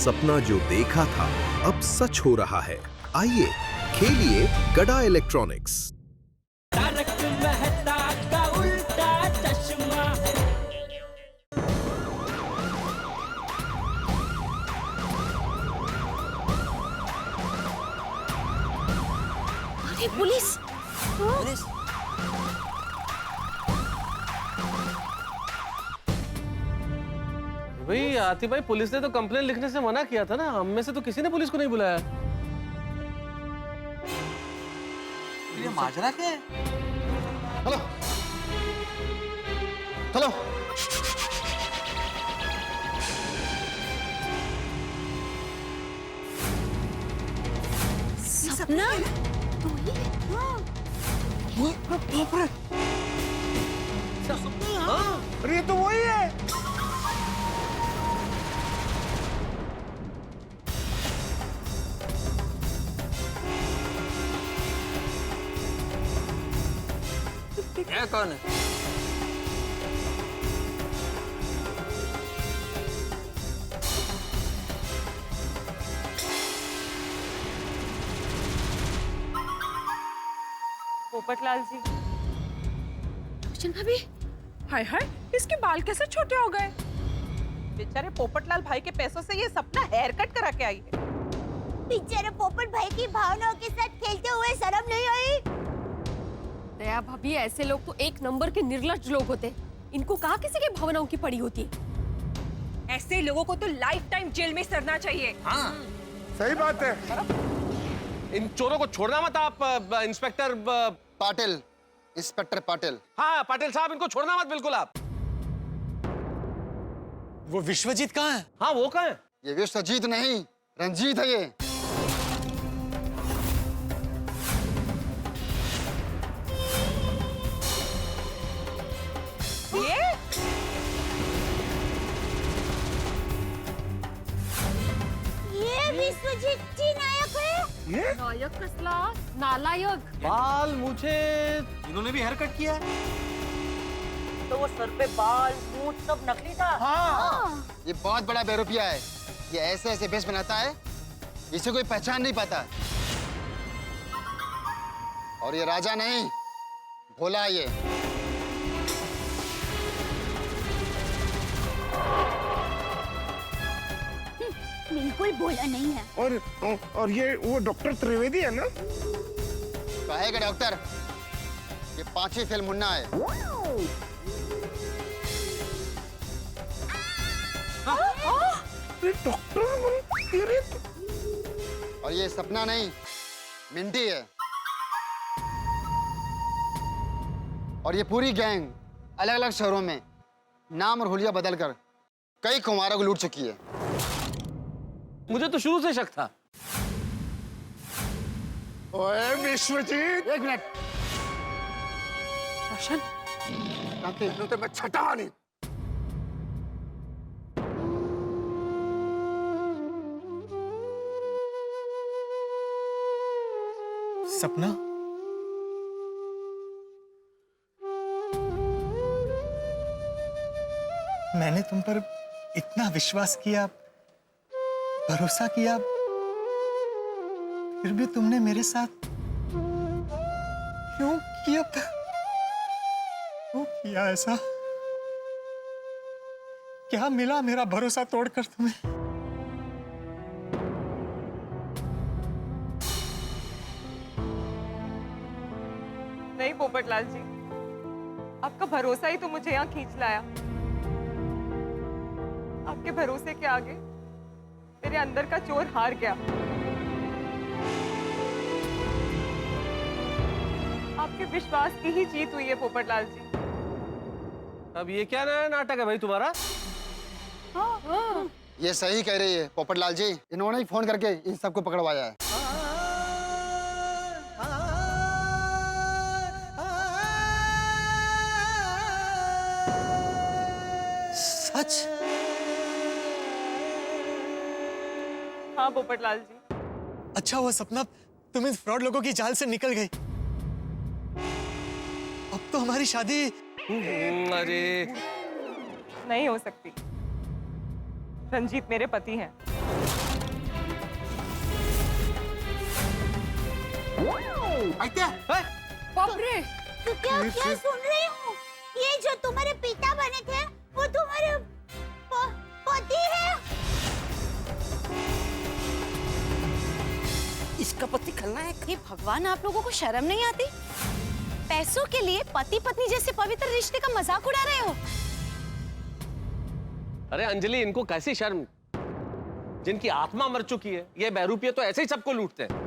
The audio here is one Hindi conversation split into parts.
सपना जो देखा था अब सच हो रहा है। आइए खेलिए गड़ा इलेक्ट्रॉनिक्स। तारक मेहता का उल्टा चश्मा। अरे पुलिस! पुलिस? भाई आतिफ भाई, पुलिस ने तो कंप्लेन लिखने से मना किया था ना। हम में से तो किसी ने पुलिस को नहीं बुलाया। ये माजरा क्या है? हेलो चलो। सपना? अरे ये तो वही है। क्या कौन है? पोपटलाल जी। रोशन भाभी, हाय हाय, इसके बाल कैसे छोटे हो गए? बेचारे पोपटलाल भाई के पैसों से ये सपना हेयर कट करा के आई है। बेचारे पोपट भाई की भावनाओं के साथ खेलते हुए शर्म नहीं आई? दया भाभी, ऐसे लोग तो एक नंबर के निर्लज्ज लोग होते हैं। इनको कहाँ किसी की भावनाओं की पड़ी होती है। ऐसे लोगों को तो लाइफ टाइम जेल में सड़ना चाहिए। हाँ, सही बात है। इन चोरों को छोड़ना मत आप, इंस्पेक्टर पाटिल, इंस्पेक्टर पाटिल। हाँ पाटिल साहब, इनको छोड़ना मत बिल्कुल आप। वो विश्वजीत कहाँ है? हाँ वो कहाँ है? ये विश्वजीत नहीं, रंजीत है ये। ये विश्वजीत जी नायक है? नायक कसला, नालायक। बाल मुझे इन्होंने भी हेयर कट किया है? तो वो सर पे बाल मूंछ सब नकली था। हाँ। ये बहुत बड़ा बेरुपिया है। ये ऐसे ऐसे भेष बनाता है, इसे कोई पहचान नहीं पाता। और ये राजा नहीं, भोला ये। बिल्कुल भोला नहीं है। और ये वो डॉक्टर त्रिवेदी है ना? कहेगा डॉक्टर, ये 5वीं फिल्म मुन्ना है। डॉक्टर और ये सपना नहीं, मिंटी है। और ये पूरी गैंग अलग अलग शहरों में नाम और हुलिया बदलकर कई कुमारों को लूट चुकी है। मुझे तो शुरू से शक था। ओए विश्वजीत, एक मिनट। रोशन, तो मैं छटा नहीं। सपना? मैंने तुम पर इतना विश्वास किया, भरोसा किया, फिर भी तुमने मेरे साथ क्यों किया? क्यों किया ऐसा? क्या मिला मेरा भरोसा तोड़कर तुम्हें? नहीं पोपटलाल जी, आपका भरोसा ही तो मुझे यहाँ खींच लाया। आपके भरोसे के आगे मेरे अंदर का चोर हार गया। आपके विश्वास की ही जीत हुई है पोपटलाल जी। अब ये क्या नया नाटक है भाई तुम्हारा? ये सही कह रही है पोपटलाल जी, इन्होंने ही फोन करके इन सबको पकड़वाया है। सच? हाँ पोपटलाल जी। अच्छा हुआ सपना, तुम इन फ्रॉड लोगों की जाल से निकल गई। अब तो हमारी शादी। अरे नहीं हो सकती। रंजीत मेरे पति हैं। बाप रे, तो क्या क्या सुन रही हूँ? ये जो तुम्हारे पिता बने थे वो तुम्हारे पति है। इसका पति खलनायक। हे भगवान, आप लोगों को शर्म नहीं आती? पैसों के लिए पति पत्नी जैसे पवित्र रिश्ते का मजाक उड़ा रहे हो। अरे अंजलि, इनको कैसी शर्म, जिनकी आत्मा मर चुकी है। ये बहरूपिये तो ऐसे ही सबको लूटते हैं।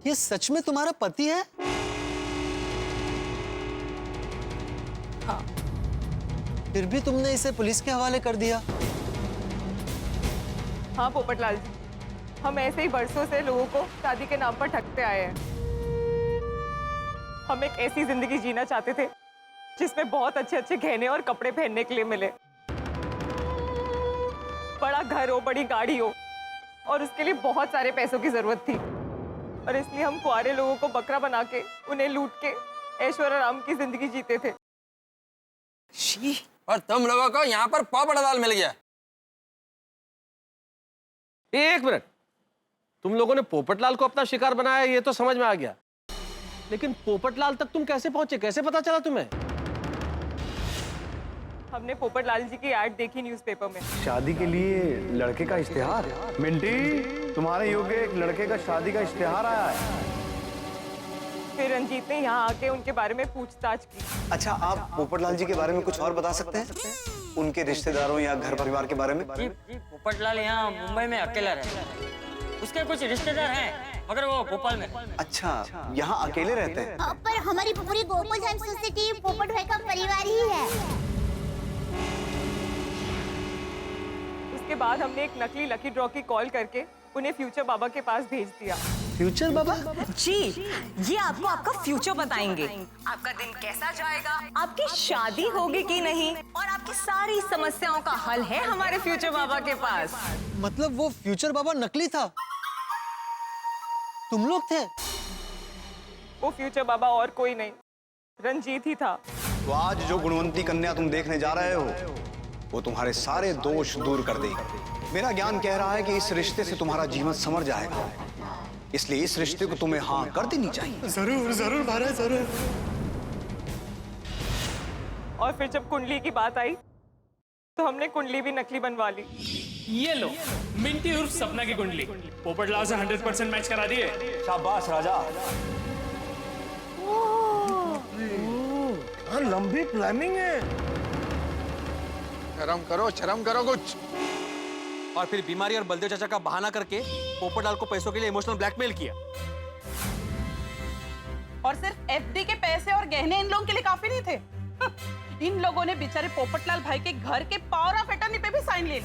ये सच में तुम्हारा पति है? हाँ। फिर भी तुमने इसे पुलिस के हवाले कर दिया। हाँ पोपटलाल जी, हम ऐसे ही बरसों से लोगों को शादी के नाम पर ठगते आए हैं। हम एक ऐसी जिंदगी जीना चाहते थे जिसमें बहुत अच्छे अच्छे गहने और कपड़े पहनने के लिए मिले, बड़ा घर हो, बड़ी गाड़ी हो, और उसके लिए बहुत सारे पैसों की जरूरत थी। और इसलिए हम कुआरे लोगों को बकरा बना के उन्हें लूट के ऐश्वर्य आराम की जिंदगी जीते थे। और तुम लोगों को यहाँ पर पोपट लाल मिल गया। एक मिनट, तुम लोगों ने पोपटलाल को अपना शिकार बनाया, ये तो समझ में आ गया, लेकिन पोपटलाल तक तुम कैसे पहुंचे? कैसे पता चला तुम्हें? हमने पोपटलाल जी की ऐड देखी न्यूज़पेपर में। शादी के लिए लड़के का इश्तिहार? मिंटी, तुम्हारे योग्य एक लड़के का शादी का इश्तिहार आया है। फिर रंजीत ने यहाँ आके उनके बारे में पूछताछ की। अच्छा, आप पोपटलाल जी के बारे में कुछ और बता सकते हैं? उनके रिश्तेदारों या घर परिवार के बारे में? जी, पोपटलाल यहाँ मुंबई में अकेला रहता है। उसके कुछ रिश्तेदार हैं, मगर वो भोपाल में। अच्छा, यहाँ अकेले रहते हैं? पर हमारी पूरी गोकुल धाम सोसाइटी पोपट भाई का परिवार ही है। उसके बाद हमने एक नकली लकी ड्रॉ की कॉल करके उन्हें फ्यूचर बाबा के पास भेज दिया। फ्यूचर बाबा? जी, ये आपको आपका फ्यूचर बताएंगे। आपका दिन कैसा जाएगा, आपकी शादी होगी कि नहीं, और आपकी सारी समस्याओं का हल है हमारे फ्यूचर बाबा के पास। मतलब वो फ्यूचर बाबा नकली था? तुम लोग थे? वो फ्यूचर बाबा और कोई नहीं, रंजीत ही था। तो आज जो गुणवंती कन्या तुम देखने जा रहे हो, वो तुम्हारे सारे दोष दूर कर देगी। मेरा ज्ञान कह रहा है कि इस रिश्ते से तुम्हारा जीवन संवर जाएगा, इसलिए इस रिश्ते को तुम्हें हाँ कर देनी चाहिए। जरूर जरूर महाराज, जरूर। और फिर जब कुंडली की बात आई तो हमने कुंडली भी नकली बनवा ली। ये लो, मिंटी उर्फ सपना की कुंडली पोपटलाल से 100% मैच करा दिए। शाबाश राजा। लंबी प्लानिंग है। शर्म करो कुछ। और फिर बीमारी और बलदेव चाचा का बहाना करके पोपटलाल को पैसों के लिए इमोशनल ब्लैकमेल किया। और सिर्फ एफडी के पैसे और गहने इन लोगों के लिए काफी नहीं थे। इन लोगों ने बेचारे पोपटलाल भाई के घर के पावर ऑफ अटर्नी पे भी साइन ले लिए।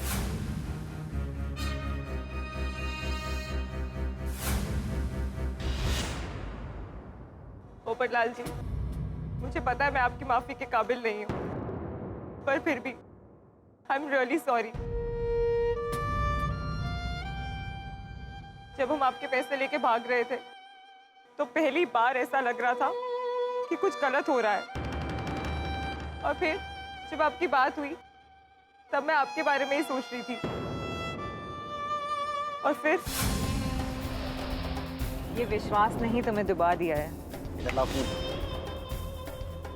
पोपटलाल जी, मुझे पता है मैं आपकी माफी के काबिल नहीं हूँ, पर फिर भी आई एम रियली सॉरी। जब हम आपके पैसे लेके भाग रहे थे तो पहली बार ऐसा लग रहा था कि कुछ गलत हो रहा है, और फिर जब आपकी बात हुई तब मैं आपके बारे में ही सोच रही थी, और फिर ये विश्वास नहीं तुम्हें डुबा दिया है।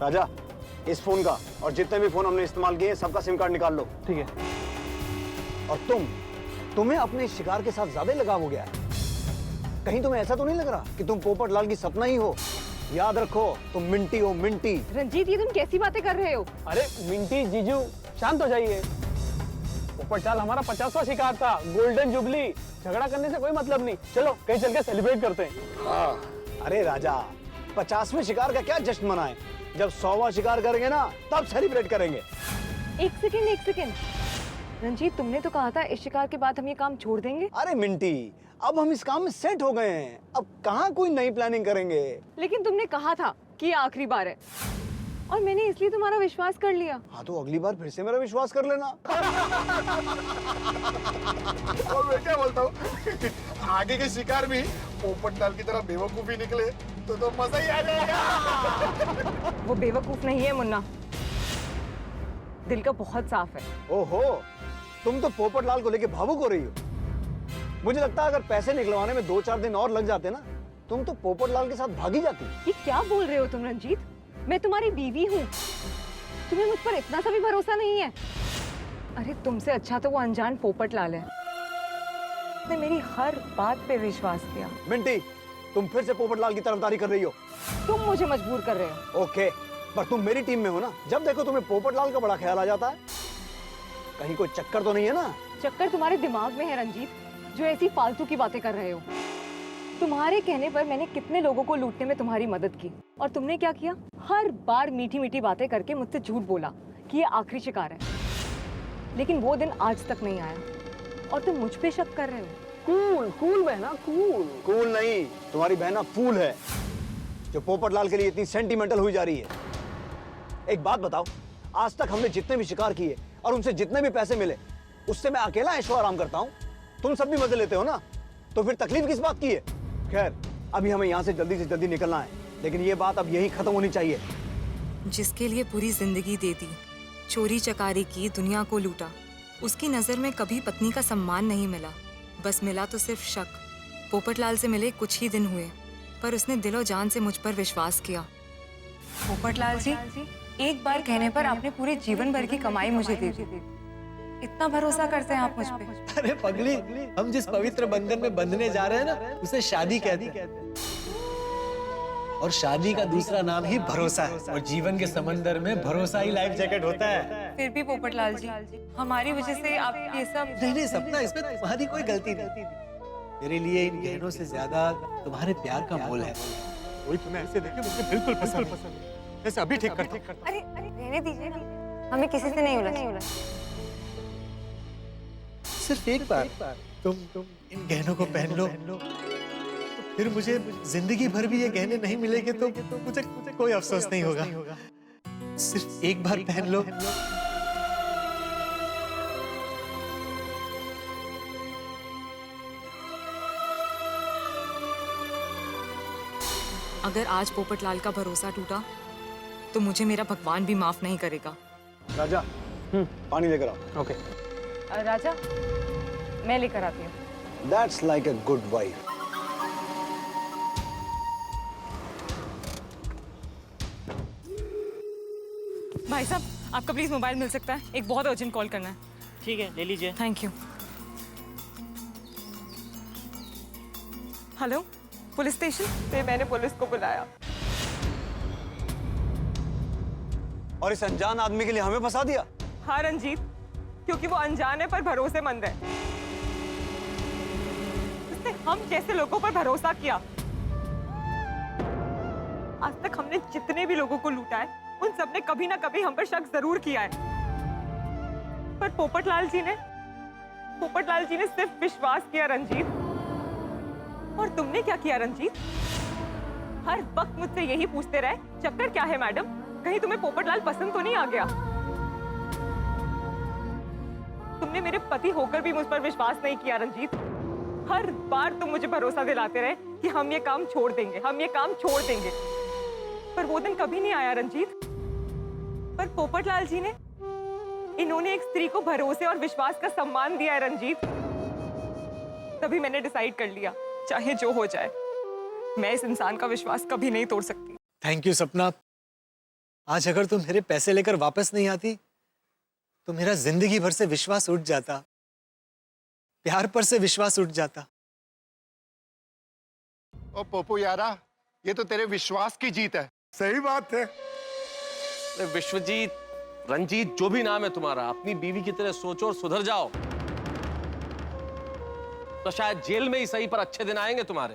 राजा, इस फोन का और जितने भी फोन हमने इस्तेमाल किए सबका सिम कार्ड निकाल लो। ठीक है। और तुम्हें अपने शिकार के साथ ज्यादा लगाव हो गया है। कहीं तुम्हें ऐसा तो नहीं लग रहा कि तुम पोपटलाल की सपना ही हो? याद रखो, तुम मिंटी हो, मिंटी। रंजीत, ये तुम कैसी बातें कर रहे हो? अरे मिंटी जीजू, शांत हो जाइए। पोपटलाल हमारा 50वां शिकार था, गोल्डन जुबली। झगड़ा करने से कोई मतलब नहीं, चलो कहीं चल के सेलिब्रेट करते हैं। अरे राजा, 50वें शिकार का क्या जश्न मनाएं? जब 100वां शिकार करेंगे ना, तब सेलिब्रेट करेंगे। एक सेकेंड। रंजीत, तुमने तो कहा था इस शिकार के बाद हम ये काम छोड़ देंगे। अरे मिंटी, अब हम इस काम में सेट हो गए हैं, अब कहाँ कोई नई प्लानिंग करेंगे। लेकिन तुमने कहा था कि ये आखिरी बार है, और मैंने इसलिए तुम्हारा विश्वास कर लिया। हाँ, तो अगली बार फिर से मेरा विश्वास कर लेना। और मैं क्या बोलता हूँ, आगे के शिकार भी पोपटलाल की तरह बेवकूफी निकले तो मजा ही आ जाएगा। वो बेवकूफ नहीं है मुन्ना, दिल का बहुत साफ है। ओहो, तुम तो पोपटलाल को लेके भावुक हो रही हो। मुझे लगता है अगर पैसे निकलवाने में 2-4 दिन और लग जाते ना, तुम तो पोपटलाल के साथ भागी जाती। ये क्या बोल रहे हो तुम रंजीत? मैं तुम्हारी बीवी हूँ, तुम्हें मुझ पर इतना सा भी भरोसा नहीं है? अरे तुमसे अच्छा तो वो अनजान पोपटलाल है, उसने मेरी हर बात पे विश्वास किया। मिंटी, तुम फिर से पोपटलाल की तरफदारी कर रही हो। तुम मुझे मजबूर कर रहे हो। ओके, पर तुम मेरी टीम में हो ना। जब देखो तुम्हें पोपटलाल का बड़ा ख्याल आ जाता है। कहीं कोई चक्कर तो नहीं है ना? चक्कर तुम्हारे दिमाग में है रंजीत, जो ऐसी फालतू की बातें कर रहे हो। तुम्हारे कहने पर मैंने कितने लोगों को लूटने में तुम्हारी मदद की, और तुमने क्या किया? हर बार मीठी मीठी बातें करके मुझसे झूठ बोला कि ये आखिरी शिकार है। लेकिन वो दिन आज तक नहीं आया और तुम मुझ पे शक कर रहे हो। कूल कूल बहना, कूल। कूल नहीं, तुम्हारी बहना फूल है जो पोपटलाल के लिए इतनी सेंटिमेंटल हुई जा रही है। एक बात बताओ, आज तक हमने जितने भी शिकार किए और उनसे जितने भी पैसे मिले, उससे मैं अकेला ऐशो आराम करता हूँ। तुम सब भी मजे लेते हो ना, तो फिर तकलीफ किस बात की है? खैर, अभी हमें यहाँ से जल्दी निकलना है, लेकिन ये बात अब यही खत्म होनी चाहिए। जिसके लिए पूरी जिंदगी दे दी, चोरी चकारी की, दुनिया को लूटा, उसकी नजर में कभी पत्नी का सम्मान नहीं मिला, बस मिला तो सिर्फ शक। पोपटलाल से मिले कुछ ही दिन हुए, पर उसने दिलो जान से मुझ पर विश्वास किया। पोपटलाल जी, एक बार कहने पर आपने पूरे जीवन भर की कमाई मुझे दे दी। इतना भरोसा करते हैं आप मुझ पे? अरे पगली, हम जिस पवित्र बंधन में बंधने जा रहे हैं ना, उसे शादी कहते हैं। और शादी का दूसरा नाम ही भरोसा है, और जीवन के समंदर में भरोसा ही लाइफ जैकेट होता है। फिर भी पोपटलाल जी, हमारी वजह से आप ये सब... नहीं सपना, इसमें तुम्हारी कोई गलती नहीं। मेरे लिए इन गहनों से ज्यादा तुम्हारे प्यार का मोल है। वही तुम्हें ऐसे देखे मुझे बिल्कुल पसंद है। जैसे अभी ठीक करता हूं। अरे रहने दीजिए, हमें किसी से नहीं उलझना। सिर्फ एक बार तुम इन गहनों को पहन लो, फिर मुझे जिंदगी भर भी ये गहने नहीं मिलेंगे तो मुझे कोई अफसोस नहीं होगा। सिर्फ एक बार पहन लो। अगर आज पोपटलाल का भरोसा टूटा तो मुझे मेरा भगवान भी माफ नहीं करेगा। राजा, पानी लेकर आओ। ओके। राजा, मैं लेकर आती हूँ। That's like a good wife. भाई साहब, आपका प्लीज मोबाइल मिल सकता है? एक बहुत अर्जेंट कॉल करना है। ठीक है, ले लीजिए। Thank you. Hello, police station? फिर मैंने पुलिस को बुलाया और इस अनजान आदमी के लिए हमें फंसा दिया? हाँ रंजीत, क्योंकि वो अनजान है पर भरोसेमंद है। उसने हम जैसे लोगों पर भरोसा किया। आज तक हमने जितने भी लोगों को लूटा है, उन सब ने कभी ना कभी हम पर शक जरूर किया है। पर पोपटलाल जी ने सिर्फ विश्वास किया रंजीत। और तुमने क्या किया रंजीत? हर वक्त मुझसे यही पूछते रहे, चक्कर क्या है मैडम? कहीं तुम्हें पोपटलाल पसंद तो नहीं आ गया? तुमने मेरे पति होकर भी मुझ पर विश्वास नहीं किया रंजीत। हर बार तुम मुझे भरोसा दिलाते रहे कि हम ये काम छोड़ देंगे, हम ये काम छोड़ देंगे। पर वो दिन कभी नहीं आया रंजीत। पर पोपटलाल जी ने, इन्होंने एक स्त्री को भरोसे और विश्वास का सम्मान दिया है रंजीत। तभी मैंने डिसाइड कर लिया, चाहे जो हो जाए, मैं इस इंसान का विश्वास कभी नहीं तोड़ सकती। थैंक यू सपना। आज अगर तुम मेरे पैसे लेकर वापस नहीं आती तो मेरा जिंदगी भर से विश्वास उठ जाता, प्यार पर से विश्वास उठ जाता। ओ पोपू यारा, ये तो तेरे विश्वास की जीत है। सही बात है। विश्वजीत, रंजीत, जो भी नाम है तुम्हारा, अपनी बीवी की तरह सोचो और सुधर जाओ, तो शायद जेल में ही सही पर अच्छे दिन आएंगे तुम्हारे।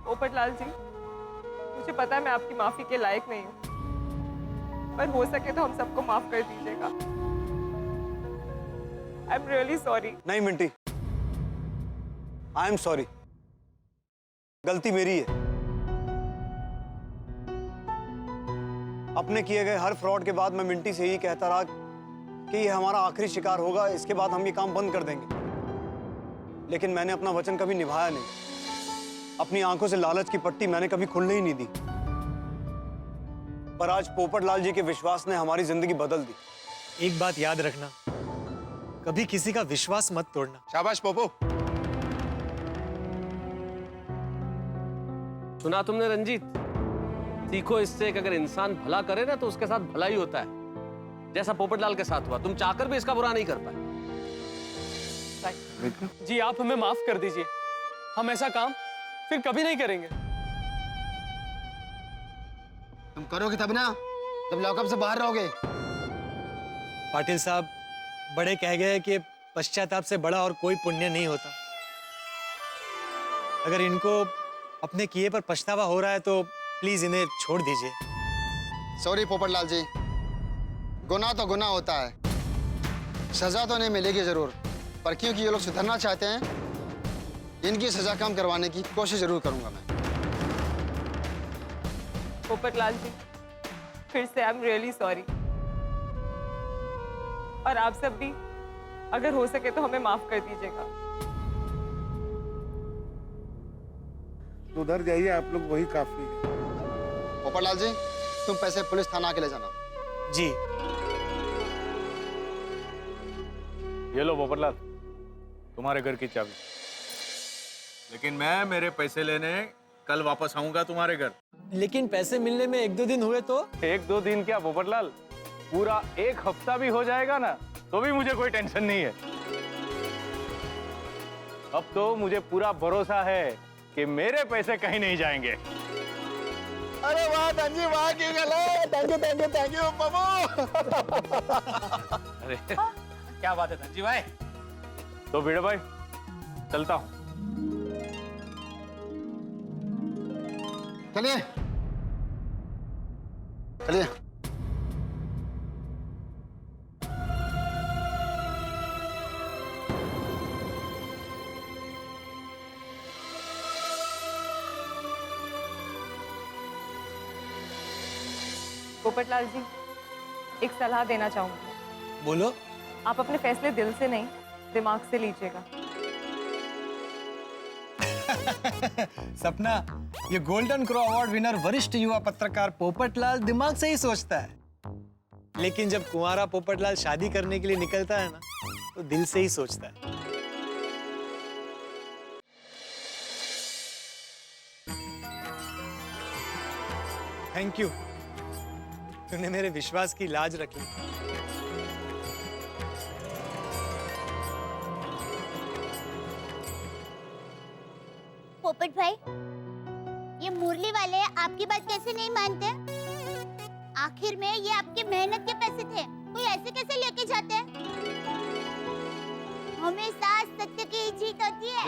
पोपटलाल जी, मुझे पता है मैं आपकी माफी के लायक नहीं हूँ, पर हो सके तो हम सबको माफ कर दीजिएगा। I am really sorry. नहीं मिंटी, आई एम सॉरी। गलती मेरी है। अपने किए गए हर फ्रॉड के बाद मैं मिंटी से ही कहता रहा कि ये हमारा आखिरी शिकार होगा, इसके बाद हम ये काम बंद कर देंगे। लेकिन मैंने अपना वचन कभी निभाया नहीं। अपनी आंखों से लालच की पट्टी मैंने कभी खुलने ही नहीं दी। पर आज पोपटलाल जी के विश्वास ने हमारी जिंदगी बदल दी। एक बात याद रखना, कभी किसी का विश्वास मत तोड़ना। शाबाश पोपो। सुना तुमने रंजीत? सीखो इससे कि अगर इंसान भला करे ना तो उसके साथ भला ही होता है, जैसा पोपटलाल के साथ हुआ। तुम चाहकर भी इसका बुरा नहीं कर पाए। जी आप हमें माफ कर दीजिए, हम ऐसा काम फिर कभी नहीं करेंगे। तुम करोगे तब ना, जब लॉकअप से बाहर रहोगे। पाटिल साहब, बड़े कह गए कि पश्चाताप से बड़ा और कोई पुण्य नहीं होता। अगर इनको अपने किए पर पछतावा हो रहा है तो प्लीज इन्हें छोड़ दीजिए। सॉरी पोपटलाल जी, गुनाह तो गुनाह होता है, सजा तो नहीं मिलेगी जरूर, पर क्योंकि ये लोग सुधरना चाहते हैं, इनकी सजा कम करवाने की कोशिश जरूर करूंगा मैं। पोपटलाल जी, फिर से आई एम रियली सॉरी। और आप सब भी अगर हो सके तो हमें माफ कर दीजिएगा। उधर जाइए आप लोग, वही काफी है। पोपटलाल जी, तुम पैसे पुलिस थाना के ले जाना। जी। ये लो पोपटलाल, तुम्हारे घर की चाबी। लेकिन मैं मेरे पैसे लेने कल वापस आऊंगा तुम्हारे घर। लेकिन पैसे मिलने में 1-2 दिन हुए तो? 1-2 दिन क्या पोपटलाल, पूरा 1 हफ्ता भी हो जाएगा ना तो भी मुझे कोई टेंशन नहीं है। अब तो मुझे पूरा भरोसा है कि मेरे पैसे कहीं नहीं जाएंगे। अरे वाह धनजी, वाह की गले। Thank you thank you thank you बाबू। अरे क्या बात है धनजी भाई। तो भिड़े भाई, चलता हूँ। चलिए चलिए। पोपटलाल जी, एक सलाह देना चाहूंगी। बोलो। आप अपने फैसले दिल से नहीं, दिमाग से लीजिएगा। सपना, ये गोल्डन क्रो अवार्ड विनर वरिष्ठ युवा पत्रकार पोपटलाल दिमाग से ही सोचता है, लेकिन जब कुंवारा पोपटलाल शादी करने के लिए निकलता है ना, तो दिल से ही सोचता है। थैंक यू, तूने मेरे विश्वास की लाज रखी। पोपट भाई, ये मुरली वाले आपकी बात कैसे नहीं मानते? आखिर में ये आपकी मेहनत के पैसे थे, कोई ऐसे कैसे लेके जाते हैं? हमेशा सत्य की ही जीत होती है।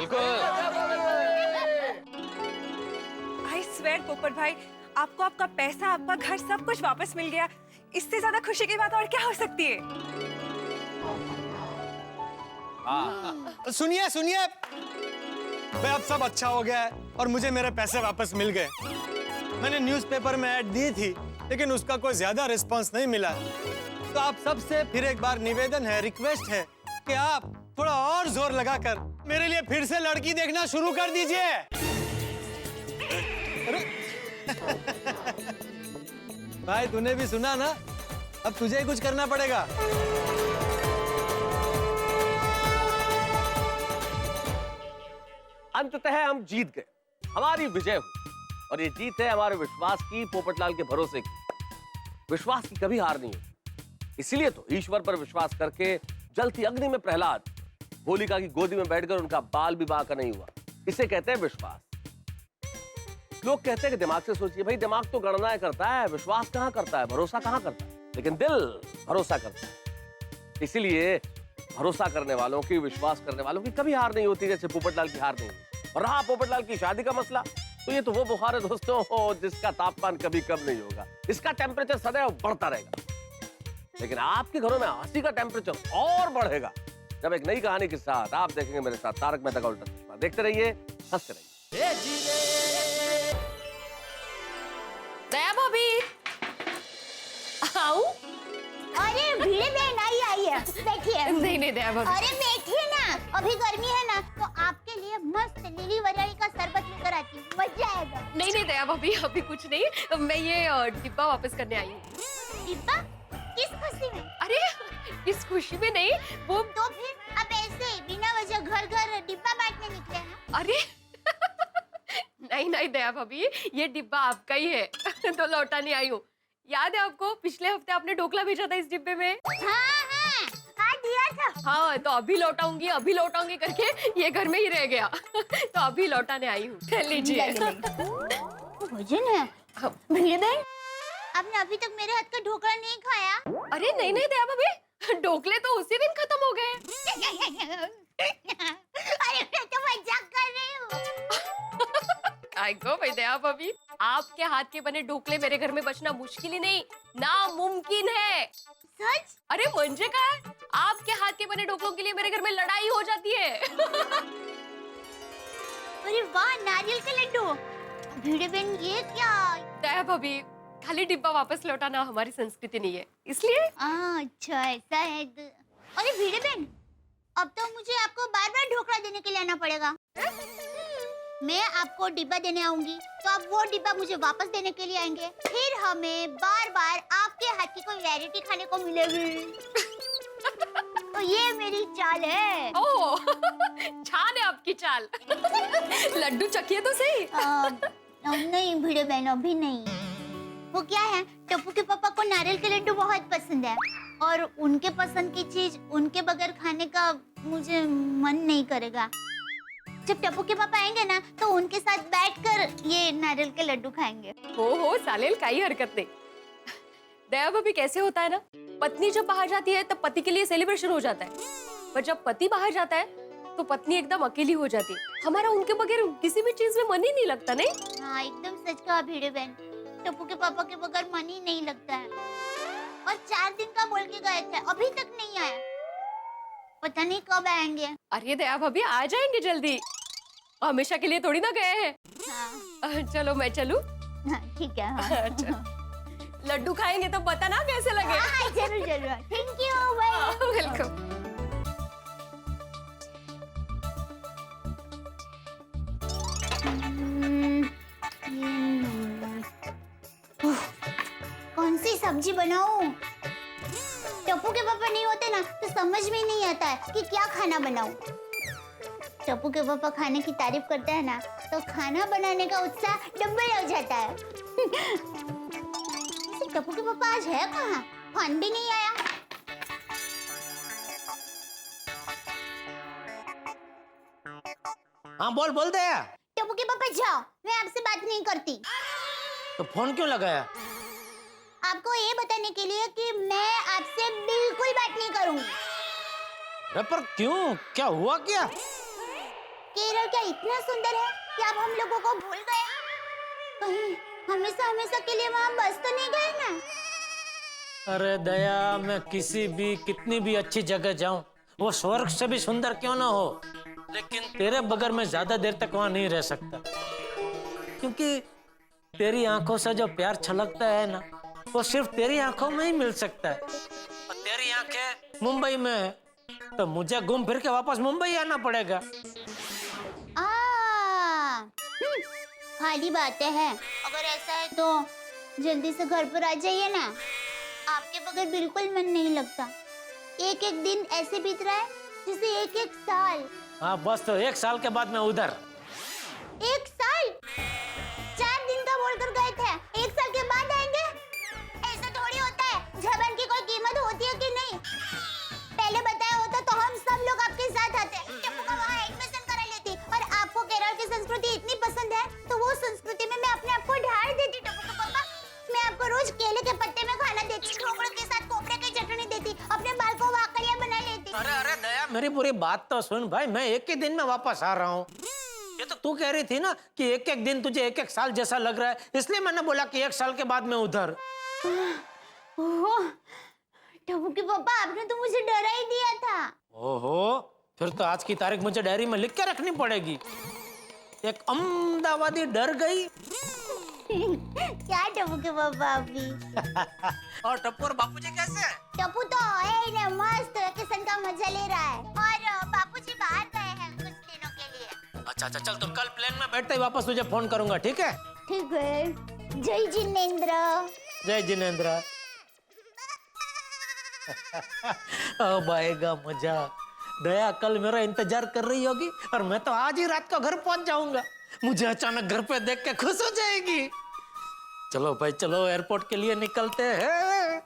आई स्वेयर पोपट भाई, आपको आपका पैसा, आपका घर, सब कुछ वापस मिल गया। इससे ज्यादा खुशी की बात और क्या हो सकती है? सुनिए सुनिए, भाई अब सब अच्छा हो गया है और मुझे मेरे पैसे वापस मिल गए। मैंने न्यूज़पेपर में ऐड दी थी, लेकिन उसका कोई ज्यादा रिस्पांस नहीं मिला। तो आप सबसे फिर एक बार निवेदन है, रिक्वेस्ट है कि आप थोड़ा और जोर लगाकर मेरे लिए फिर से लड़की देखना शुरू कर दीजिए। भाई तूने भी सुना ना, अब तुझे ही कुछ करना पड़ेगा। अंततः हम जीत गए, हमारी विजय हुई, और ये जीत है हमारे विश्वास की, पोपटलाल के भरोसे की। विश्वास की कभी हार नहीं होती, इसीलिए तो ईश्वर पर विश्वास करके जलती अग्नि में प्रहलाद होलिका की गोदी में बैठकर उनका बाल विवाह का नहीं हुआ। इसे कहते हैं विश्वास। लोग कहते हैं कि दिमाग से सोचिए, भाई दिमाग तो गणनाएं करता है, विश्वास कहां करता है, भरोसा कहां करता है, लेकिन दिल भरोसा करता है। इसीलिए भरोसा करने वालों की, विश्वास करने वालों की कभी हार नहीं होती, जैसे पोपटलाल की हार नहीं हुई। और रहा पोपटलाल की शादी का मसला, तो ये तो वो बुखार है दोस्तों जिसका तापमान कभी कम नहीं होगा, इसका टेम्परेचर सदैव बढ़ता रहेगा। लेकिन आपके घरों में हंसी का टेम्परेचर और बढ़ेगा जब एक नई कहानी के साथ आप देखेंगे मेरे साथ तारक मेहता का उल्टा चश्मा। देखते रहिए, हंसते रहिए। दया भाभी, आओ। अरे भिड़े बहन आई है, बैठिए। नहीं दया भाभी। अरे बैठिए ना, अभी गर्मी है ना, तो आपके लिए मस्त लीली वरियाली का शरबत लेकर आती हूँ, मजा आएगा। नहीं दया भाभी, अभी कुछ नहीं, मैं ये डिब्बा वापस करने आई हूँ। डिब्बा? किस खुशी में? अरे इस खुशी में नहीं, वो तो फिर आप ऐसे बिना वजह घर घर डिब्बा बांटने निकले ना? अरे नहीं नहीं दया भाभी, ये डिब्बा आपका ही है तो लौटाने आई हूँ। याद है आपको पिछले हफ्ते आपने ढोकला भेजा था इस डिब्बे में? हाँ दिया था। हाँ तो अभी लौटाऊंगी करके ये घर में ही रह गया तो अभी लौटाने आई हूँ। लीजिए। मुझे ना भिड़े बहन, आपने अभी तक मेरे हाथ का ढोकला नहीं खाया? अरे नहीं नहीं दया भाभी, ढोकले तो उसी दिन खत्म हो गए। अरे मैं तो मजाक कर रही हूँ। आइगो भाई दया भाभी, आपके हाथ के बने ढोकले मेरे घर में बचना मुश्किल ही नहीं, नामुमकिन है। सच? अरे म्हणजे काय, आपके हाथ के बने ढोकलों के लिए मेरे घर में लड़ाई हो जाती है। अरे वाह, नारियल के लड्डू। भिड़े बहन ये क्या? दया भाभी, खाली डिब्बा वापस लौटाना हमारी संस्कृति नहीं है, इसलिए। अच्छा ऐसा है। अरे भिड़े बहन, अब तो मुझे आपको बार बार ढोकला देने के लिए आना पड़ेगा। मैं आपको डिब्बा देने आऊंगी तो आप वो डिब्बा मुझे वापस देने के लिए आएंगे, फिर हमें बार बार आपके हाथ की कोई वैरायटी खाने को मिलेगी। तो ये मेरी चाल है। ओह, चाल है आपकी चाल। लड्डू चखिए तो सही। नहीं भिड़े बहन, अभी नहीं। वो क्या है, टप्पू के पापा को नारियल के लड्डू बहुत पसंद है और उनके पसंद की चीज उनके बगैर खाने का मुझे मन नहीं करेगा। जब टप्पू के पापा आएंगे ना तो उनके साथ बैठकर ये नारियल के लड्डू खाएंगे। हो चालेल, काही हरकत नहीं। दया भाभी कैसे होता है ना, पत्नी जब बाहर जाती है तब पति के लिए सेलिब्रेशन हो जाता है, पर जब पति बाहर जाता है तो पत्नी एकदम अकेली हो जाती है। हमारा उनके बगैर किसी भी चीज में मन ही नहीं लगता, नहीं? हाँ एकदम सच कहा भिड़े बहन, टप्पू के पापा के बगैर मन ही नहीं लगता है। और 4 दिन का बोल के गए थे, अभी तक नहीं आया, पता नहीं कब आएंगे। अरे दया भाभी आ जाएंगे जल्दी, हमेशा के लिए थोड़ी ना गए हैं। हाँ। चलो मैं चलूं? हाँ, ठीक है। हाँ। अच्छा। लड्डू खाएंगे तो बताना कैसे लगे। हाँ, जरूर जरूर। Thank you. बाय। वेलकम। कौन सी सब्जी बनाऊं? टप्पू के पापा नहीं होते ना तो समझ में नहीं आता है कि क्या खाना बनाऊं। टप्पू के पापा खाने की तारीफ करते हैं ना तो खाना बनाने का उत्साह डबल हो जाता है। टप्पू के पापा आज है कहाँ? फोन भी नहीं आया। हाँ बोल दे। टप्पू के पापा जाओ, मैं आपसे बात नहीं करती। तो फोन क्यों लगाया? आपको ये बताने के लिए कि मैं आपसे बिल्कुल बात नहीं करूंगी। अरे पर क्यों, क्या हुआ क्या? केरल क्या इतना सुंदर है कि आप हम लोगों को भूल गए? कहीं हमेशा हमेशा के लिए वहाँ बस तो नहीं गए ना? अरे दया, मैं किसी भी कितनी भी अच्छी जगह जाऊं, वो स्वर्ग से भी सुंदर क्यों ना हो, लेकिन तेरे बगैर मैं ज्यादा देर तक वहां नहीं रह सकता, क्योंकि तेरी आंखों से जो प्यार छलकता है ना, वो सिर्फ तेरी आंखों में ही मिल सकता है। और तेरी आंखें मुंबई में है तो मुझे घूम फिर के वापस मुंबई आना पड़ेगा। खाली बातें हैं। अगर ऐसा है तो जल्दी से घर पर आ जाइए ना, आपके बगैर बिल्कुल मन नहीं लगता। एक एक दिन ऐसे बीत रहा है जैसे एक एक साल। हाँ बस, तो 1 साल के बाद मैं उधर। 1 साल? 4 दिन का बोलकर गए थे, 1 साल के बाद आएंगे? ऐसा थोड़ी होता है, जबान की कोई कीमत होती है कि नहीं? पहले बताया होता तो हम सब लोग आपके साथ आते, टप्पू का वहाँ एडमिशन करा लेती। और आपको केरल की संस्कृति इतनी पसंद है तो वो संस्कृति में मैं अपने आप को ढाल देती। टप्पू का पापा, मैं आपको रोज केले के पत्ते में खाना देती, ढोकड़े के साथ कोपरे की चटनी देती, अपने बाल को वाकड़ियाँ बना लेती। अरे दया, मेरी पूरी बात तो सुन भाई, मैं एक ही दिन में वापस आ रहा हूँ। ये तो तू कह रही थी ना कि एक एक दिन तुझे एक एक साल जैसा लग रहा है, इसलिए मैंने बोला कि 1 साल के बाद मैं उधर। टप्पू के पापा, आपने तो मुझे डरा ही दिया था। ओहो, फिर तो आज की तारीख मुझे डायरी में लिख के रखनी पड़ेगी। एक अहमदाबादी डर गई। क्या टप्पू के पापा अभी? और टप्पू और बापूजी कैसे? टप्पू तो है ना, मस्त वेकेशन का मजा ले रहा है, और बापूजी बाहर गए हैं कुछ दिनों के लिए। अच्छा चल, तो कल प्लेन में बैठते ही वापस तुझे फोन करूंगा, ठीक है? ठीक है। जय जिनेंद्र। जय जिनेंद्र। अब आएगा मजा। दया कल मेरा इंतजार कर रही होगी और मैं तो आज ही रात को घर पहुंच जाऊंगा। मुझे अचानक घर पे देख के खुश हो जाएगी। चलो भाई चलो, एयरपोर्ट के लिए निकलते हैं।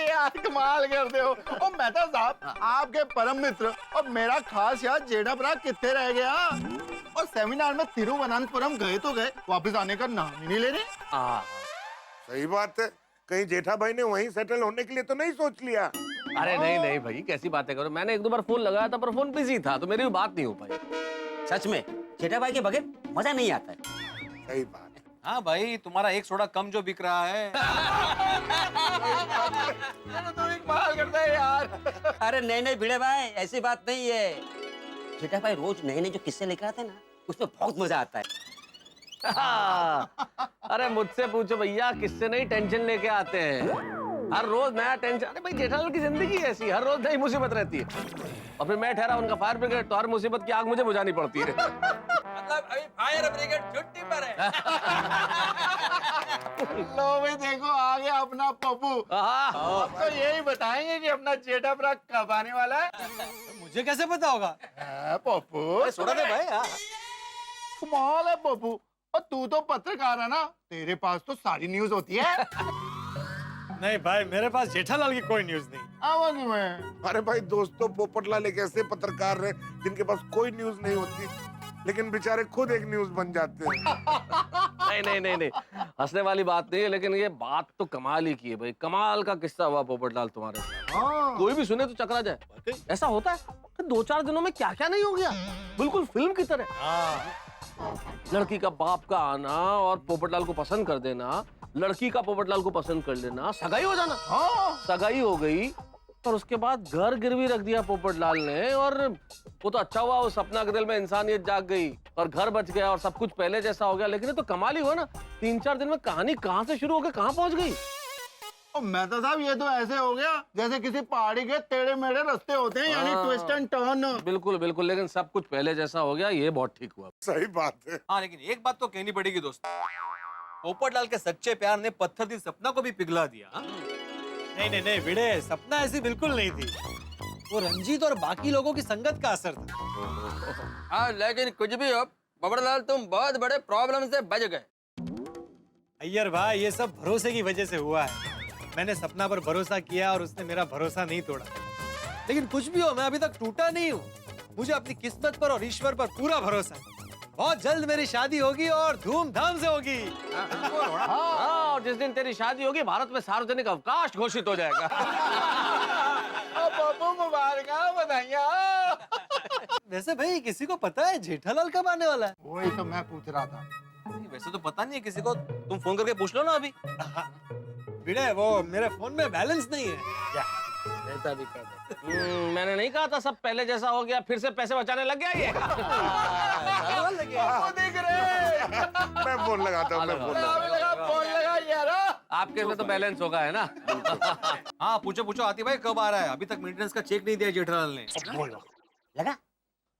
यार कमाल करते हो। और मेहता साहब, आपके परम मित्र और मेरा खास यार जेठा भरा कितने रह गया। और सेमिनार में तिरुवनंतपुरम गए तो गए, वापस आने का नाम ही नहीं ले रहे। सही बात है, कहीं जेठा भाई ने वहीं सेटल होने के लिए तो नहीं सोच लिया? अरे नहीं नहीं भाई, कैसी बातें करो। मैंने एक दो बार फोन लगाया था पर फोन बिजी था, तो मेरी भी बात नहीं हो पाई। सच में जेठा भाई के बगैर मजा नहीं आता है। सही बात है। हाँ भाई, तुम्हारा एक सोडा कम जो बिक रहा है। तुम एक कमाल करता है यार। अरे नहीं नहीं भिड़े भाई, ऐसी बात नहीं है। जेठा भाई रोज नए नए जो किस्से लेकर आते हैं ना, उसमें बहुत मजा आता है। अरे मुझसे पूछो भैया, किससे नहीं टेंशन लेके आते हैं। हर रोज नया टेंशन। अरे भाई जेठालाल की जिंदगी ऐसी, हर रोज नई मुसीबत रहती है। और फिर मैं ठहरा उनका फायर ब्रिगेड, तो हर मुसीबत की आग मुझे बुझानी पड़ती है। मतलब अभी फायर ब्रिगेड छुट्टी पर है। लो भाई देखो, आ गया अपना पप्पू। अब तो यही बताएंगे कि अपना जेठा भरा कब आने वाला है। मुझे कैसे पता होगा? पप्पू सोडा दे भाई। कमाल है पप्पू। और तू तो पत्रकार है ना, तेरे पास तो सारी न्यूज होती है। नहीं भाई, मेरे पास जेठालाल की कोई न्यूज नहीं। आवाज में। अरे भाई दोस्तों, पोपटलाल एक ऐसे पत्रकार है जिनके पास कोई न्यूज नहीं होती, लेकिन बेचारे खुद एक न्यूज बन जाते हैं। नहीं नहीं नहीं नहीं, हंसने वाली बात नहीं है, लेकिन ये बात तो कमाल ही की है भाई। कमाल का किस्सा हुआ पोपटलाल तुम्हारे साथ। कोई भी सुने तो चकरा जाए। ऐसा होता है तो 2-4 दिनों में क्या क्या नहीं हो गया, बिल्कुल फिल्म की तरह। लड़की का बाप का आना और पोपटलाल को पसंद कर देना, लड़की का पोपटलाल को पसंद कर लेना, सगाई हो जाना। सगाई हो गई और उसके बाद घर गिरवी रख दिया पोपटलाल ने। और वो तो अच्छा हुआ, उस सपना के दिल में इंसानियत जाग गई और घर बच गया और सब कुछ पहले जैसा हो गया। लेकिन ये तो कमाल ही हुआ ना, 3-4 दिन में कहानी कहाँ से शुरू हो गई, कहाँ पहुंच गई। और मेहता साहब, ये तो ऐसे हो गया जैसे किसी पहाड़ी के टेढ़े मेढ़े रास्ते होते हैं, यानी ट्विस्ट एंड टर्न। बिल्कुल बिल्कुल, लेकिन सब कुछ पहले जैसा हो गया, ये बहुत ठीक हुआ। सही बात है। हाँ, लेकिन एक बात तो कहनी पड़ेगी दोस्त, पोपटलाल के सच्चे प्यार ने पत्थर दी सपना को भी पिघला दिया। नहीं नहीं नहीं भिड़े, सपना ऐसी बिल्कुल नहीं थी। वो रंजीत और बाकी लोगों की संगत का असर था। हाँ, लेकिन कुछ भी हो, पोपटलाल तुम बहुत बड़े प्रॉब्लम से बच गए। अय्यर भाई, ये सब भरोसे की वजह से हुआ है। मैंने सपना पर भरोसा किया और उसने मेरा भरोसा नहीं तोड़ा। लेकिन कुछ भी हो, मैं अभी तक टूटा नहीं हूँ। मुझे अपनी किस्मत पर और ईश्वर पर पूरा भरोसा है। बहुत जल्द मेरी शादी होगी और धूमधाम से होगी। हाँ, और जिस दिन तेरी शादी होगी भारत में सार्वजनिक अवकाश घोषित हो जाएगा। मुबारक, बधाइयाँ। वैसे भाई, किसी को पता है जेठालाल कब आने वाला है? वही तो मैं पूछ रहा था। वैसे तो पता नहीं है किसी को, तुम फोन करके पूछ लो ना अभी। भिड़े, वो मेरे फोन में बैलेंस नहीं है। ऐसा भी कर दे। मैंने नहीं कहा था सब पहले जैसा हो गया, फिर से पैसे बचाने लग गया ये। दिख रहे। मैं फोन लगाता हूँ, मैं फोन लगाता फोन लगा यार। आपके में तो बैलेंस होगा, है ना? हाँ, पूछो पूछो आती भाई कब आ रहा है? अभी तक मेंटेनेंस का चेक नहीं दिया जेठालाल ने। लगा?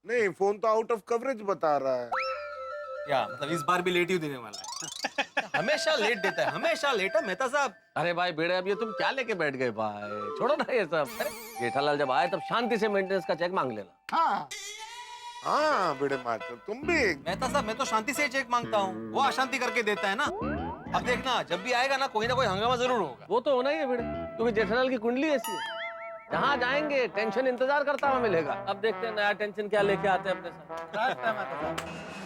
नहीं, फोन तो आउट ऑफ कवरेज बता रहा है। क्या मतलब इस बार भी लेट ही देने वाला है? हमेशा लेट देता है, हमेशा लेट है मेहता साहब। अरे भाई बेड़े, अब ये तुम क्या लेके बैठ गए भाई? छोड़ो ना ये सब। जेठालाल जब आए तब शांति से मेंटेनेंस का चेक मांग लेना। हाँ हाँ बेड़े मास्टर, तुम भी। मेहता साहब, मैं तो शांति से चेक मांगता हूँ, वो अशांति करके देता है ना। अब देखना, जब भी आएगा ना कोई हंगामा जरूर होगा। वो तो होना ही है बेड़े, क्योंकि जेठालाल की कुंडली ऐसी है। जहाँ जाएंगे टेंशन इंतजार करता हुआ मिलेगा। अब देखते हैं नया टेंशन क्या लेके आते हैं अपने साथ।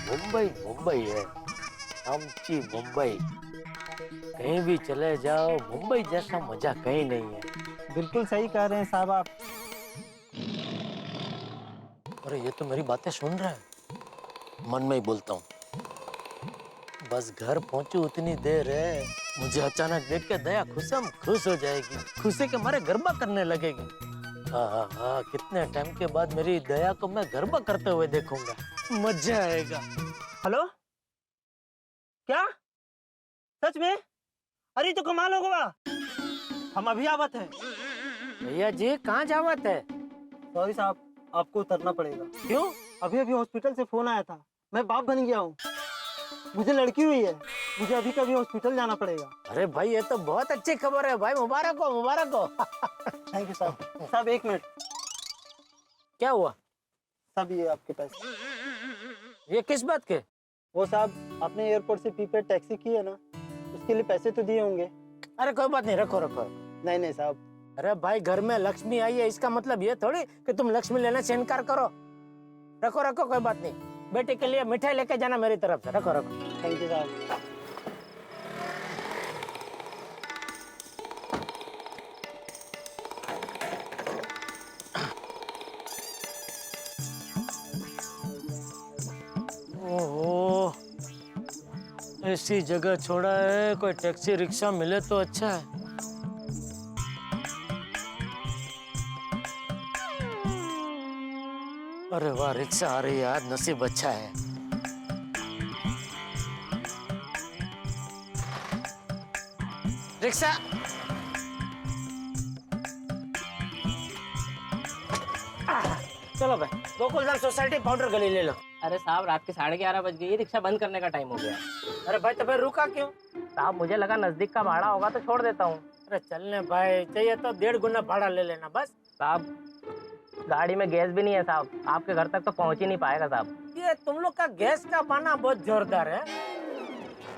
मुंबई मुंबई है, आमची मुंबई। कहीं भी चले जाओ, मुंबई जैसा मजा कहीं नहीं है। बिल्कुल सही कह रहे हैं साहब आप। अरे ये तो मेरी बातें सुन रहा है, मन में ही बोलता हूँ। बस घर पहुंचू उतनी देर है, मुझे अचानक देख के दया खुशम खुश हो जाएगी, खुशी के मारे गरबा करने लगेगी। हाँ, कितने टाइम के बाद मेरी दया को मैं गरबा करते हुए देखूंगा, मजा आएगा। हेलो, क्या सच में? अरे तो कमाल हो गया। हम अभी आवत है। भैया जी कहाँ जावत है? सॉरी साहब, आपको उतरना पड़ेगा। क्यों? अभी अभी हॉस्पिटल से फोन आया था, मैं बाप बन गया हूँ। मुझे लड़की हुई है, मुझे अभी कभी हॉस्पिटल जाना पड़ेगा। अरे भाई ये तो बहुत अच्छी खबर है भाई, मुबारक हो मुबारक हो। थैंक यू साहब। साहब 1 मिनट। क्या हुआ? साहब ये आपके पैसे। ये किस बात के? वो साहब आपने एयरपोर्ट से प्रीपेड टैक्सी की है ना, उसके लिए पैसे तो दिए होंगे। अरे कोई बात नहीं, रखो रखो। नहीं नहीं साहब। अरे भाई घर में लक्ष्मी आई है, इसका मतलब ये थोड़ी कि तुम लक्ष्मी लेने से इनकार करो। रखो रखो, कोई बात नहीं। बेटे के लिए मिठाई लेके जाना मेरी तरफ से। रखो रखो। थैंक यू साहब। ओहो, ऐसी जगह छोड़ा है, कोई टैक्सी रिक्शा मिले तो अच्छा है। अरे वाह, रिक्शा आ रही है, आज नसीब अच्छा है। रिक्शा। चलो भाई, गोकुलधाम सोसाइटी पाउडर गली ले लो। अरे साहब रात के 11:30 बज गई, रिक्शा बंद करने का टाइम हो गया। अरे भाई तो फिर रुका क्यों? साहब मुझे लगा नजदीक का भाड़ा होगा तो छोड़ देता हूँ। अरे चलने भाई, चाहिए तो 1.5 गुना भाड़ा ले लेना बस। साहब गाड़ी में गैस भी नहीं है साहब, आपके घर तक तो पहुँच ही नहीं पाएगा साहब। ये तुम लोग का गैस का बहाना बहुत जोरदार है।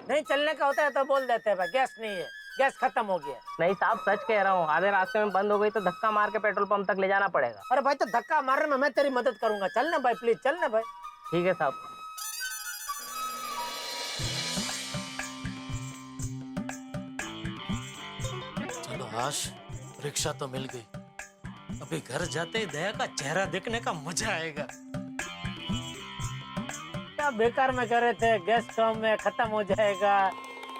नहीं चलने का होता है तो बोल देते हैं भाई गैस नहीं है, गैस खत्म हो गया। नहीं साहब सच कह रहा हूँ, आधे रास्ते में बंद हो गई तो धक्का मार के पेट्रोल पंप तक ले जाना पड़ेगा। अरे भाई तो धक्का मारने में मैं तेरी मदद करूंगा, चलना भाई प्लीज, चलना भाई। ठीक है साहब। चलो आश, रिक्शा तो मिल गई। अभी घर जाते ही दया का चेहरा देखने का मजा आएगा। क्या बेकार में कर रहे थे, गैस कम में खत्म हो जाएगा,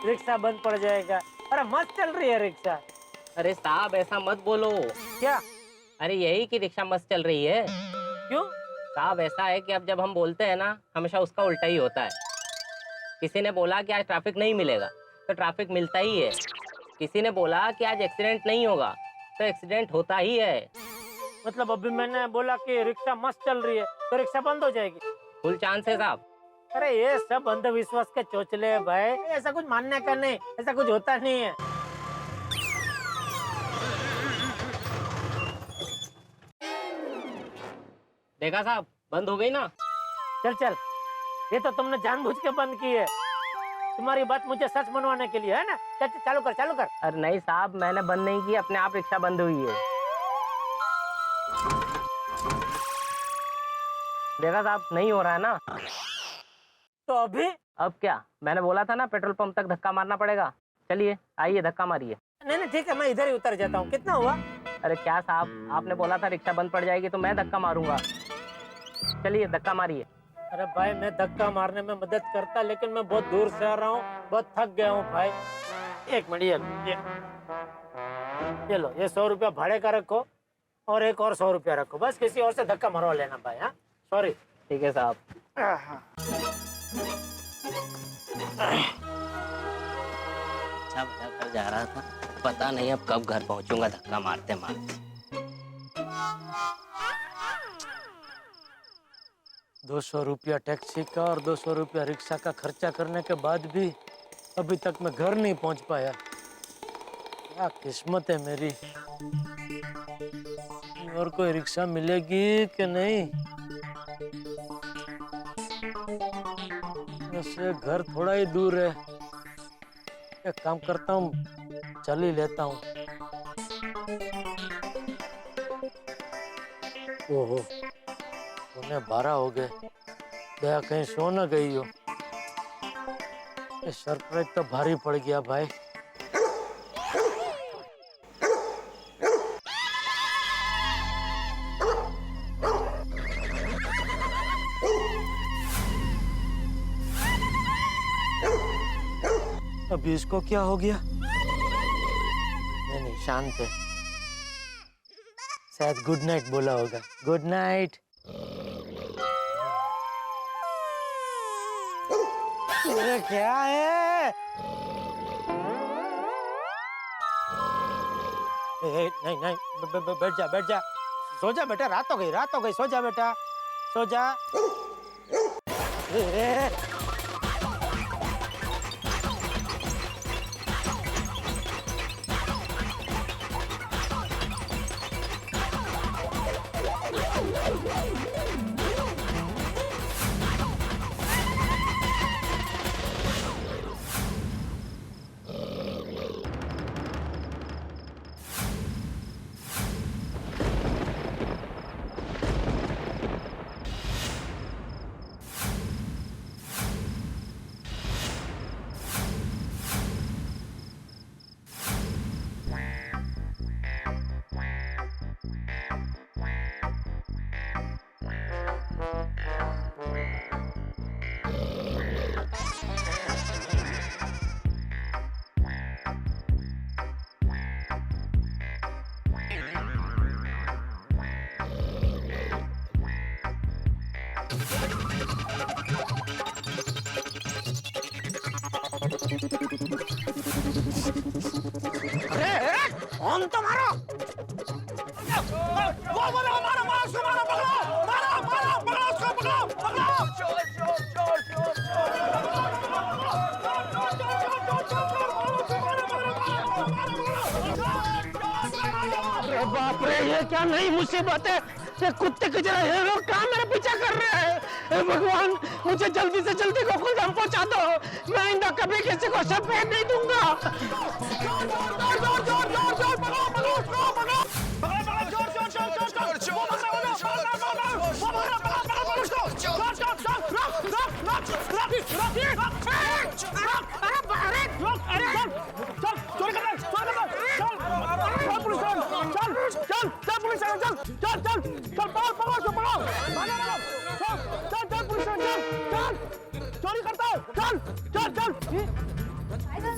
रिक्शा बंद पड़ जाएगा। अरे मस्त चल रही है रिक्शा। अरे साहब ऐसा मत बोलो। क्या? अरे यही कि रिक्शा मस्त चल रही है। क्यों? साहब ऐसा है कि अब जब हम बोलते हैं ना, हमेशा उसका उल्टा ही होता है। किसी ने बोला कि आज ट्रैफिक नहीं मिलेगा तो ट्रैफिक मिलता ही है। किसी ने बोला कि आज एक्सीडेंट नहीं होगा तो एक्सीडेंट होता ही है। मतलब अभी मैंने बोला कि रिक्शा मस्त चल रही है तो रिक्शा बंद हो जाएगी? फुल चांस है साहब। अरे ये सब अंधविश्वास के चोचले है भाई, ऐसा कुछ मानने का नहीं, ऐसा कुछ होता नहीं है। देखा साहब बंद हो गई ना। चल चल, ये तो तुमने जानबूझ के बंद की है, तुम्हारी बात मुझे सच मनवाने के लिए है ना। चल चालू कर, चालू कर। अरे नहीं साहब मैंने बंद नहीं की, अपने आप रिक्शा बंद हुई है। देखा साहब नहीं हो रहा है ना। तो अभी? अब क्या, मैंने बोला था ना पेट्रोल पंप तक धक्का मारना पड़ेगा। चलिए आइए धक्का मारिए। नहीं नहीं ठीक है, मैं इधर ही उतर जाता हूँ। कितना हुआ? अरे क्या साहब, आपने बोला था रिक्शा बंद पड़ जाएगी तो मैं धक्का मारूंगा। चलिए धक्का मारिए। अरे भाई मैं धक्का मारने में मदद करता, लेकिन मैं बहुत दूर से आ रहा हूँ, बहुत थक गया हूँ भाई। 1 मिनट, ये लो, ये 100 रुपया भाड़े का रखो और एक और 100 रुपया रखो, बस किसी और से धक्का मरवा लेना भाई। हाँ सॉरी। ठीक है साहब। अच्छा भला घर जा रहा था, पता नहीं अब कब घर पहुंचूंगा धक्का मारते मारते। 200 रुपया टैक्सी का और 200 रुपया रिक्शा का खर्चा करने के बाद भी अभी तक मैं घर नहीं पहुंच पाया। क्या किस्मत है मेरी। और कोई रिक्शा मिलेगी कि नहीं? वैसे घर थोड़ा ही दूर है, एक काम करता हूँ, चल ही लेता हूँ। ओहो 12 हो गए, दया कहीं सो न गई हो। ये सरप्राइज तो भारी पड़ गया भाई। अभी इसको क्या हो गया? नहीं शांत है, शायद गुड नाइट बोला होगा। Good night. अरे क्या है? नहीं नहीं बैठ जा बैठ जा, सो जा बेटा, रात हो गई, सो जा बेटा, सो जा। कौन तो मारो, अरे बाप रे, ये क्या नई मुसीबत है, ये कुत्ते की तरह ये लोग कहाँ मेरा पीछा कर रहे हैं। हे भगवान, मुझे जल्दी से जल्दी गोकुलधाम पहुंचा दो, मैं इनका कभी किसी को सफेद नहीं दूंगा। चोरी करता है, चल चल चल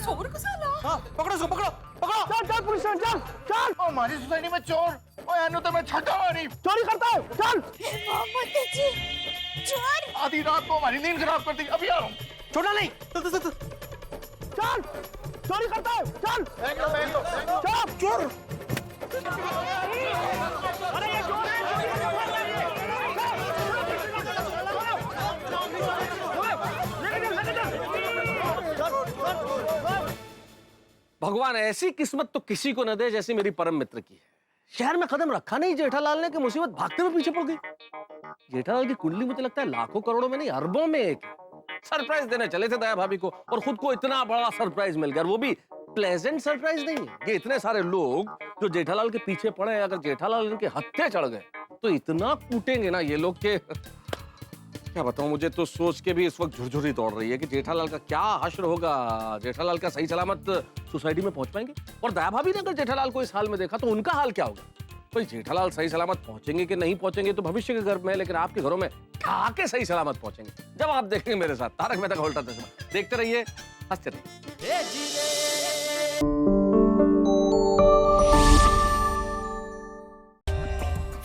चोर को साला पकड़ो उसको, पकड़ो पकड़ो, चल चल पुलिस चल चल। ओ हमारी सोसाइटी में चोर, ओ यानो तो मैं छटा मारी, चोरी करता है, चल। चोर आधी रात को हमारी नींद खराब कर दी, अभी आ रहा हूँ। छोड़ा नहीं, चल चोरी करता है, चल चल चोर। अरे ये चोर है, भगवान ऐसी किस्मत तो किसी को न दे जैसी मेरी परम मित्र की है। शहर में कदम रखा नहीं जेठालाल ने कि मुसीबत भागते हुए पीछे पड़ गई। जेठालाल की कुंडली मुझे लगता है लाखों करोड़ों में नहीं अरबों में एक है। सरप्राइज देने चले थे दया भाभी को और खुद को इतना बड़ा सरप्राइज मिल गया, वो भी प्लेजेंट सरप्राइज नहीं है। ये इतने सारे लोग जो जेठालाल के पीछे पड़े हैं, अगर जेठालाल इनके हत्थे चढ़ गए तो इतना कूटेंगे ना ये लोग के क्या बताऊं। मुझे तो सोच के भी इस वक्त झुरझुरी दौड़ रही है कि जेठालाल का क्या हश्र होगा। जेठालाल का सही सलामत सोसाइटी में पहुंच पाएंगे? और दया भाभी ने अगर जेठालाल को इस हाल में देखा तो उनका हाल क्या होगा? भाई जेठालाल सही सलामत पहुंचेंगे कि नहीं पहुंचेंगे तो भविष्य के गर्भ में, लेकिन आपके घरों में ठाके सही सलामत पहुंचेंगे जब आप देखेंगे मेरे साथ तारक मेहता का उल्टा चश्मा। देखते रहिए, हंसते रहिए।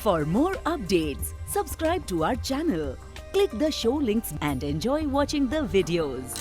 For more updates, subscribe to our channel, click the show links and enjoy watching the videos.